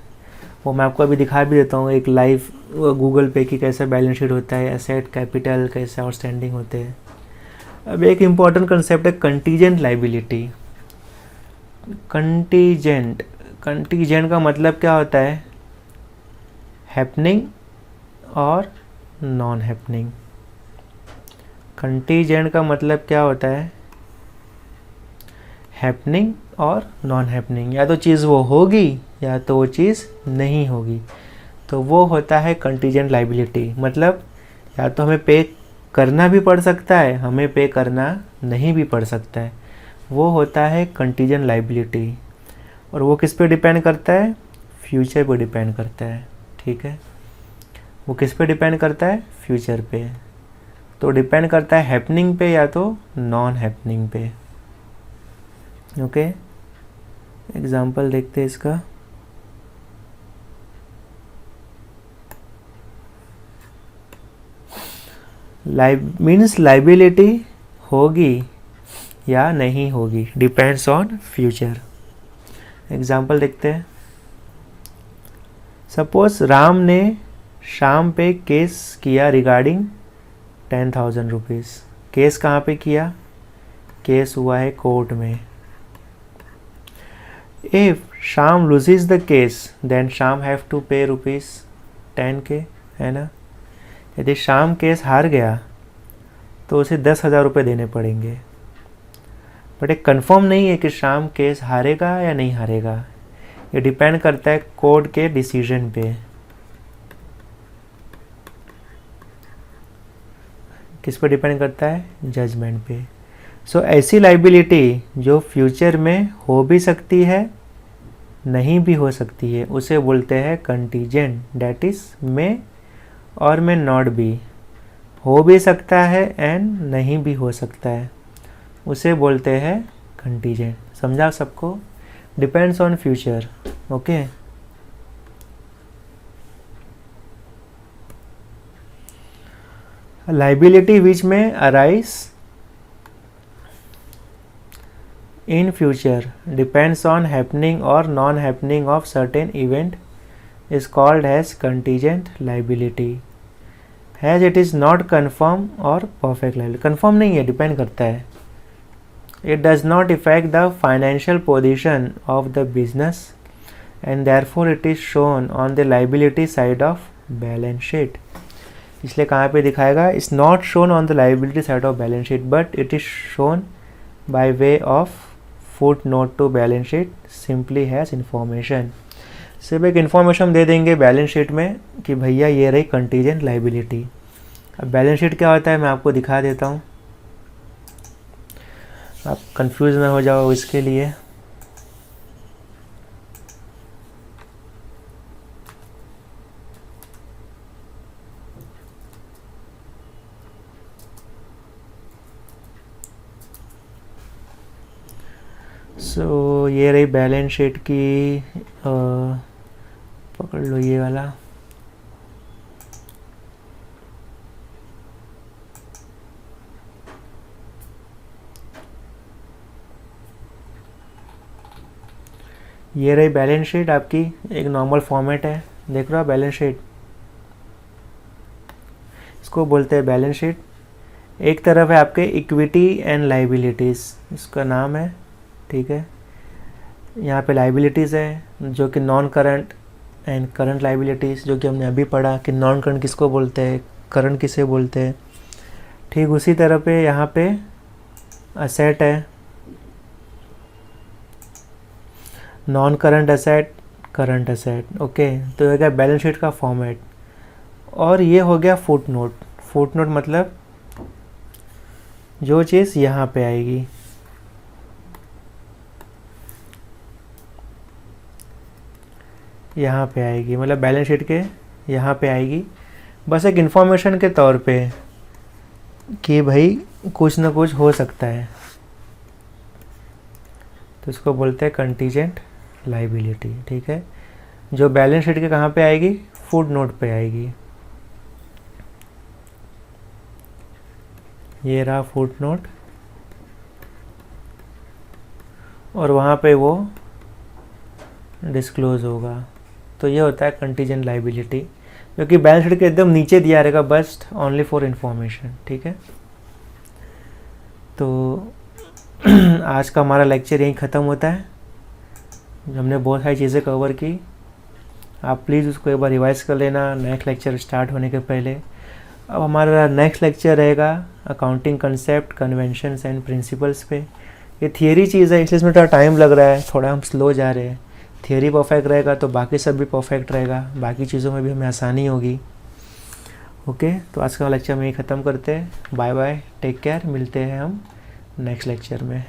वो मैं आपको अभी दिखा भी देता हूँ, एक लाइव गूगल पे की कैसे बैलेंस शीट होता है, एसेट कैपिटल कैसे आउटस्टैंडिंग होते हैं। अब एक इम्पॉर्टेंट कंसेप्ट है कंटीजेंट लाइबिलिटी। कंटीजेंट, कंटीजेंट का मतलब क्या होता है? हैपनिंग और नॉन हैपनिंग। कंटीजेंट का मतलब क्या होता है? हैपनिंग और नॉन हैपनिंग, या तो चीज़ वो होगी या तो वो चीज़ नहीं होगी, तो वो होता है कंटीजेंट लाइबिलिटी। मतलब या तो हमें पे करना भी पड़ सकता है, हमें पे करना नहीं भी पड़ सकता है, वो होता है कंटीजेंट लाइबिलिटी। और वो किस पे डिपेंड करता है? फ्यूचर पे डिपेंड करता है। ठीक है, वो किस पे डिपेंड करता है? फ्यूचर पे। तो डिपेंड करता है हैपनिंग पे या तो नॉन हैपनिंग पे। ओके, एग्जाम्पल देखते हैं इसका। मीन्स लाइबिलिटी होगी या नहीं होगी, डिपेंड्स ऑन फ्यूचर। एग्जाम्पल देखते हैं। सपोज राम ने शाम पे केस किया रिगार्डिंग 10,000 रुपीज़। केस कहाँ पे किया? केस हुआ है कोर्ट में। इफ शाम लूजेज द केस देन शाम हैव टू पे ₹10K, है ना। यदि शाम केस हार गया तो उसे 10,000 रुपये देने पड़ेंगे। बट एक कंफर्म नहीं है कि शाम केस हारेगा या नहीं हारेगा, ये डिपेंड करता है कोर्ट के डिसीजन पे। किस पे डिपेंड करता है? जजमेंट पे। सो ऐसी लाइबिलिटी जो फ्यूचर में हो भी सकती है, नहीं भी हो सकती है, उसे बोलते हैं कंटीजेंट। डैट इज मे और मे नॉट बी, हो भी सकता है एंड नहीं भी हो सकता है, उसे बोलते हैं कंटीजेंट। समझा सबको? Depends on future. Okay, liability which में arise in future depends on happening or non-happening of certain event is called as contingent liability, as it is not confirm or perfect liability। confirm नहीं है, depend करता है। it does not affect the financial position of the business and therefore it is shown on the liability side of balance sheet। इसलिए कहाँ पे दिखाएगा? is not shown on the liability side of balance sheet but it is shown by way of foot note to balance sheet simply has information. सिर्फ एक information दे देंगे balance sheet में कि भैया ये रही कंटीजेंट लाइबिलिटी। अब बैलेंस शीट क्या होता है मैं आपको दिखा देता हूँ, आप कंफ्यूज ना हो जाओ इसके लिए। सो ये रही बैलेंस शीट की, पकड़ लो ये वाला। ये रही बैलेंस शीट आपकी, एक नॉर्मल फॉर्मेट है, देख रहे हो बैलेंस शीट, इसको बोलते हैं बैलेंस शीट। एक तरफ है आपके इक्विटी एंड लाइबिलिटीज़, इसका नाम है। ठीक है, यहाँ पे लाइबिलिटीज़ है जो कि non current and current liabilities, जो कि हमने अभी पढ़ा कि नॉन करंट किसको बोलते हैं, करंट किसे बोलते हैं। ठीक उसी तरह पे यहाँ पे असेट है, non current asset, current asset. Okay, तो ये गया बैलेंस शीट का फॉर्मेट। और ये हो गया फुट नोट। फुट नोट मतलब जो चीज़ यहाँ पे आएगी, यहाँ पे आएगी, मतलब बैलेंस शीट के यहाँ पे आएगी, बस एक इन्फॉर्मेशन के तौर पे कि भाई कुछ ना कुछ हो सकता है, तो इसको बोलते हैं कंटीजेंट लाइबिलिटी। ठीक है, जो बैलेंस शीट के कहाँ पे आएगी, फुट नोट पे आएगी। ये रहा फुट नोट, और वहाँ पे वो डिस्क्लोज होगा। तो ये होता है कंटीजेंट लाइबिलिटी, जो कि बैलेंस शीट के एकदम नीचे दिया रहेगा, बस ओनली फॉर इंफॉर्मेशन। ठीक है, तो आज का हमारा लेक्चर यहीं ख़त्म होता है। हमने बहुत सारी चीज़ें कवर की, आप प्लीज़ उसको एक बार रिवाइज़ कर लेना नेक्स्ट लेक्चर स्टार्ट होने के पहले। अब हमारा नेक्स्ट लेक्चर रहेगा accounting concept, conventions and principles पे। ये थियरी चीज़ है, इसलिए इसमें थोड़ा टाइम लग रहा है, थोड़ा हम स्लो जा रहे हैं। थियरी परफेक्ट रहेगा तो बाकी सब भी परफेक्ट रहेगा, बाकी चीज़ों में भी हमें आसानी होगी। ओके, तो आज का लेक्चर में ही ख़त्म करते हैं। बाय बाय, टेक केयर, मिलते हैं हम नेक्स्ट लेक्चर में।